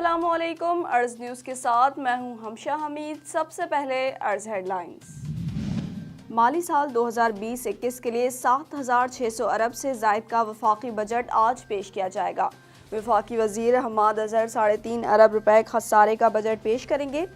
अस्सलामुअलैकुम। अर्ज न्यूज़ के साथ मैं हूं हमशा हमीद। सबसे पहले अर्ज हेडलाइंस। माली साल 2020-21 के लिए 7,600 अरब से ज़ायद का वफाकी बजट आज पेश किया जाएगा। वफाकी वज़ीर हमाद अज़हर 3.5 अरब रुपए खसारे का बजट पेश करेंगे।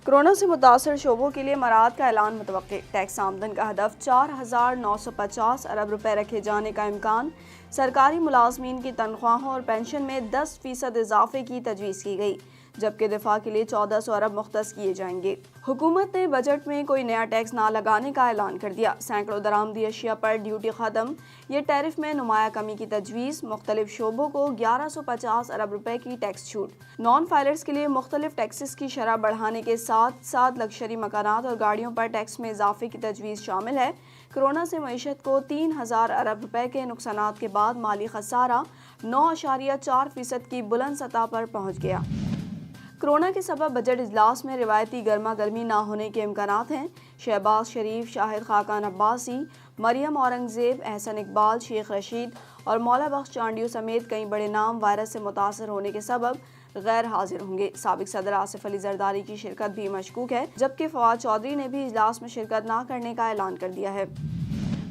कोरोना से मुतासर शोबों के लिए मराद का ऐलान मुतवक्के। टैक्स आमदन का हदफ 4,950 अरब रुपए रखे जाने का इम्कान। सरकारी मुलाजमीन की तनख्वाहों और पेंशन में 10% इजाफे की तजवीज़ की गई, जबकि दिफा के लिए 1400 अरब मुख्तस किए जाएंगे। हुकूमत ने बजट में कोई नया टैक्स ना लगाने का ऐलान कर दिया। सैकड़ों दरामदी अशिया पर ड्यूटी खत्म। ये टैरिफ में नुमाया कमी की तजवीज़। मुख्तलिफ शोबों को 1150 अरब रुपए की टैक्स छूट। नॉन फाइलर्स के लिए मुख्तलिफ टैक्सेस की शरह बढ़ाने के साथ साथ लग्जरी मकानात और गाड़ियों पर टैक्स में इजाफे की तजवीज़ शामिल है। कोरोना से मईशत को 3,000 अरब रुपए के नुकसानात के बाद माली खसारा 9.4% की बुलंद सतह पर पहुँच गया। कोरोना के सबब बजट इजलास में रिवायती गर्मा गर्मी ना होने के इम्कानात हैं। शहबाज शरीफ, शाहिद खाकान अब्बासी, मरियम औरंगजेब, एहसन इकबाल, शेख रशीद और मौला बख्श चांडियो समेत कई बड़े नाम वायरस से मुतासर होने के सबब गैर हाजिर होंगे। साबिक सदर आसिफ अली जरदारी की शिरकत भी मशकूक है, जबकि फवाद चौधरी ने भी इजलास में शिरकत न करने का ऐलान कर दिया है।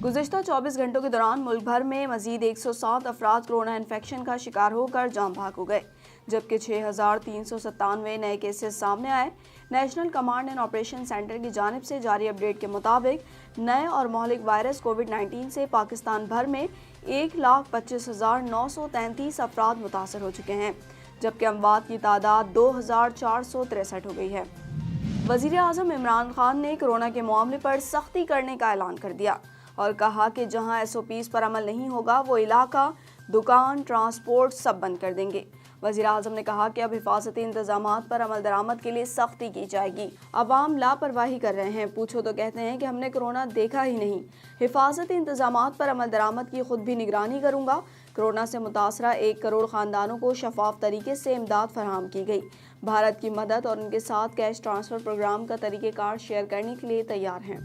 गुज़िश्ता 24 घंटों के दौरान मुल्क भर में मजीद 107 अफराद कोरोना इन्फेक्शन का शिकार होकर जान भाग हो गए, जबकि 6,397 नए केसेस सामने आए। National command and operation centre की जानिब से जारी अपडेट के मुताबिक नए और महलिक वायरस कोविड-19 से पाकिस्तान भर में 1,25,933 अफराद मुतासर हो चुके हैं, जबकि अमवात की तादाद 2,463 हो गई है। वज़ीर आज़म इमरान खान ने कोरोना के मामले पर सख्ती करने का ऐलान कर दिया और कहा कि जहां SOPs पर अमल नहीं होगा वो इलाका, दुकान, ट्रांसपोर्ट सब बंद कर देंगे। वज़ीर आज़म ने कहा कि अब हिफाजती इंतजामात पर अमल दरामद के लिए सख्ती की जाएगी। अवाम लापरवाही कर रहे हैं, पूछो तो कहते हैं कि हमने कोरोना देखा ही नहीं। हिफाजती इंतजामात पर अमल दरामद की खुद भी निगरानी करूँगा। कोरोना से मुतासरा 1 करोड़ ख़ानदानों को शफाफ तरीके से इमदाद फराहम की गई। भारत की मदद और उनके साथ कैश ट्रांसफ़र प्रोग्राम का तरीक़ेकार शेयर करने के लिए तैयार हैं।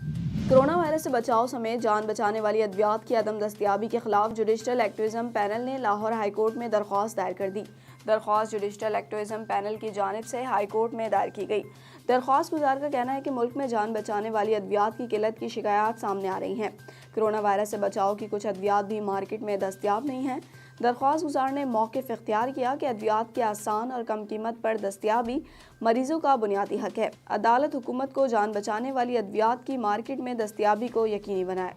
कोरोना वायरस से बचाव समेत जान बचाने वाली अद्वियात की अदम दस्तियाबी के खिलाफ जुडिशल एक्टिविज्म पैनल ने लाहौर हाई कोर्ट में दरख्वास्त दायर कर दी। दरख्वास्त जुडिशल एक्टिविज्म पैनल की जानिब से हाई कोर्ट में दायर की गई। दरख्वास्त गुजार का कहना है कि मुल्क में जान बचाने वाली अद्वियात की किल्लत की शिकायत सामने आ रही हैं। कोरोना वायरस से बचाव की कुछ अद्वियात भी मार्केट में दस्तियाब नहीं हैं। दरख्वास्त गुजार ने मौक़िफ़ इख्तियार किया कि अद्वियात के आसान और कम कीमत पर दस्तियाबी मरीजों का बुनियादी हक है। अदालत हुकूमत को जान बचाने वाली अद्वियात की मार्केट में दस्तियाबी को यकीनी बनाए।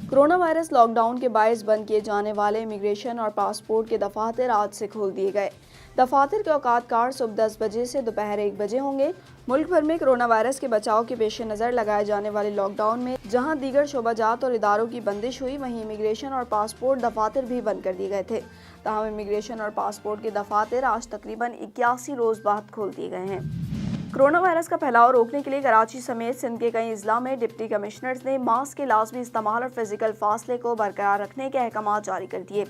कोरोना वायरस लॉकडाउन के बायस बंद किए जाने वाले इमिग्रेशन और पासपोर्ट के दफातर आज से खोल दिए गए। दफातर के औकात कार सुबह 10 बजे से दोपहर 1 बजे होंगे। मुल्क भर में कोरोना वायरस के बचाव के पेश नज़र लगाए जाने वाले लॉकडाउन में जहां दीगर शोबाजात और इदारों की बंदिश हुई, वहीं इमिग्रेशन और पासपोर्ट दफातर भी बंद कर दिए गए थे। ताहम इमिग्रेशन और पासपोर्ट के दफातर आज तकरीबन 81 रोज़ बाद खोल दिए गए हैं। कोरोना वायरस का फैलाव रोकने के लिए कराची समेत सिंध के कई अजला में डिप्टी कमिश्नर्स ने मास्क के लाजमी इस्तेमाल और फिजिकल फासले को बरकरार रखने के अहकाम जारी कर दिए।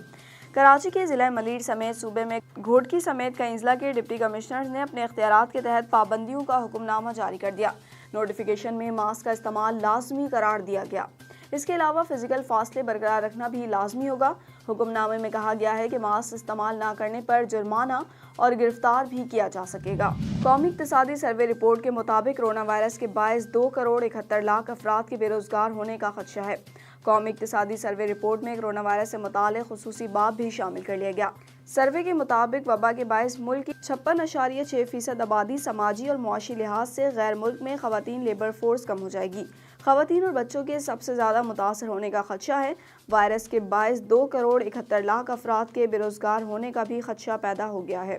कराची के ज़िला मलीर समेत सूबे में घोटकी समेत कई अजला के डिप्टी कमिश्नर्स ने अपने इख्तियारात के तहत पाबंदियों का हुक्मनामा जारी कर दिया। नोटिफिकेशन में मास्क का इस्तेमाल लाजमी करार दिया गया। इसके अलावा फिजिकल फासले बरकरार रखना भी लाजमी होगा। हुक्मनामे में कहा गया है कि मास्क इस्तेमाल न करने पर जुर्माना और गिरफ्तार भी किया जा सकेगा। कौमी इक्तिसादी सर्वे रिपोर्ट के मुताबिक कोरोना वायरस के बायस 2 करोड़ 71 लाख अफराद के बेरोजगार होने का खदशा है। कौमी इक्तिसादी सर्वे रिपोर्ट में कोरोना वायरस से मुताल्लिक़ खुसूसी बाब भी शामिल कर लिया गया। सर्वे के मुताबिक वबा के बायस मुल्क की 56.6% आबादी समाजी और मुआशी लिहाज से गैर मुल्क में ख़वातीन लेबर फोर्स कम हो जाएगी। ख़वातीन और बच्चों के सबसे ज़्यादा मुतासर होने का खदशा है। वायरस के बायस 2 करोड़ 71 लाख अफराद के बेरोजगार होने का भी खदशा पैदा हो गया है।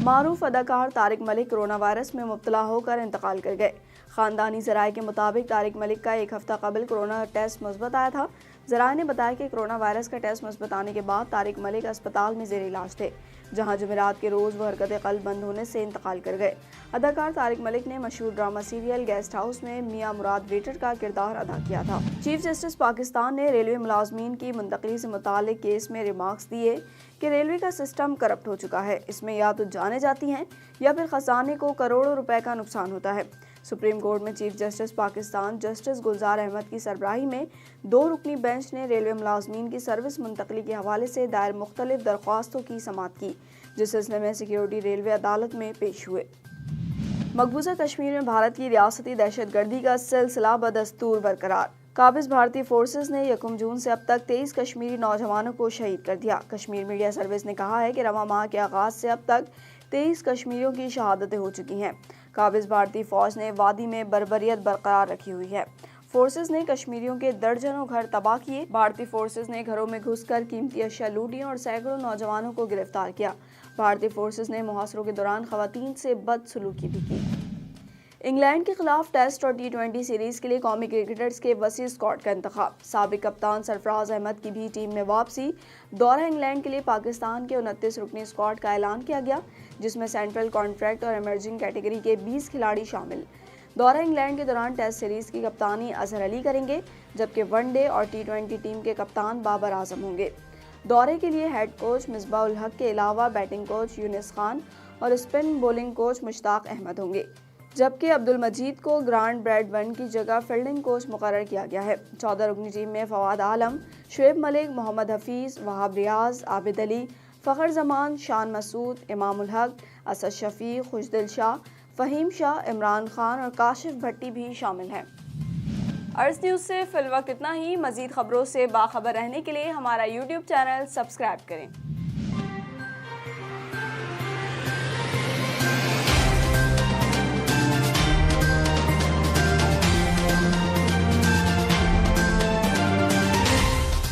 मारूफ अदाकार तारिक मलिक कोरोना वायरस में मुब्तला होकर इंतकाल कर गए। ख़ानदानी ज़राए के मुताबिक तारिक मलिक का 1 हफ्ता कबल कोरोना टेस्ट मुस्बत आया था। ज़राए ने बताया कि कोरोना वायरस का टेस्ट मुस्बत आने के बाद तारिक मलिक अस्पताल में ज़ेर इलाज थे, जहां जुमेरात के रोज़ वह हरकत क़ल्ब बंद होने से इंतकाल कर गए। अदाकार तारिक मलिक ने मशहूर ड्रामा सीरियल गेस्ट हाउस में मियां मुराद वेटर का किरदार अदा किया था। चीफ जस्टिस पाकिस्तान ने रेलवे मुलाजमीन की मुंतकली से मुताल्लिक केस में रिमार्क्स दिए कि रेलवे का सिस्टम करप्ट हो चुका है। इसमें या तो जाने जाती हैं या फिर खजाने को करोड़ों रुपए का नुकसान होता है। सुप्रीम कोर्ट में चीफ जस्टिस पाकिस्तान जस्टिस गुलजार अहमद की सरबराही में 2 रुकनी बेंच ने रेलवे मुलाजमीन की सर्विस मुंतकली के हवाले से दायर मुख्तलिफ दरख्वास्तों की समाअत की। जिस सिलसिले में सिक्योरिटी रेलवे अदालत में पेश हुए। मकबूजा कश्मीर में भारत की रियासती दहशतगर्दी का सिलसिला बदस्तूर बरकरार। काबिज भारतीय फोर्सेस ने 1 जून से अब तक 23 कश्मीरी नौजवानों को शहीद कर दिया। कश्मीर मीडिया सर्विस ने कहा है कि रवां माह के आगाज से अब तक 23 कश्मीरियों की शहादतें हो चुकी हैं। काबिज भारतीय फौज ने वादी में बर्बरियत बरकरार रखी हुई है। फोर्सेस ने कश्मीरियों के दर्जनों घर तबाह किए। भारतीय फोर्सेस ने घरों में घुसकर कीमती अशिया लूटी और सैकड़ों नौजवानों को गिरफ्तार किया। भारतीय फोर्सेस ने मुहासरों के दौरान खवातीन से बदसलूकी भी की। इंग्लैंड के खिलाफ टेस्ट और T20 सीरीज के लिए कौमी क्रिकेटर्स के वसी स्क्वाड का इंतखाब। साबिक कप्तान सरफराज अहमद की भी टीम में वापसी। दौरा इंग्लैंड के लिए पाकिस्तान के 29 रुकनी स्क्वाड का ऐलान किया गया, जिसमें सेंट्रल कॉन्ट्रैक्ट और इमर्जिंग कैटेगरी के 20 खिलाड़ी शामिल। दौरा इंग्लैंड के दौरान टेस्ट सीरीज की कप्तानी अजहर अली करेंगे, जबकि वनडे और T20 टीम के कप्तान बाबर आजम होंगे। दौरे के लिए हेड कोच मिसबाह उल हक के अलावा बैटिंग कोच यूनिस खान और spin bowling coach Mushtaq Ahmed होंगे, जबकि अब्दुल मजीद को ग्रांड ब्रैड वन की जगह फील्डिंग कोच मुकर्रर किया गया है। 14 रुकनी टीम में फवाद आलम, शुएब मलिक, मोहम्मद हफीज, वहाब रियाज, आबिद अली, फ़खर जमान, शान मसूद, इमाम उल हक, असद शफी, खुशदिल शाह, फ़हीम शाह, इमरान खान और काशिफ भट्टी भी शामिल हैं। अर्ज़ न्यूज़ से फिलवक्त इतना ही। मज़ीद खबरों से बाखबर रहने के लिए हमारा YouTube चैनल सब्सक्राइब करें।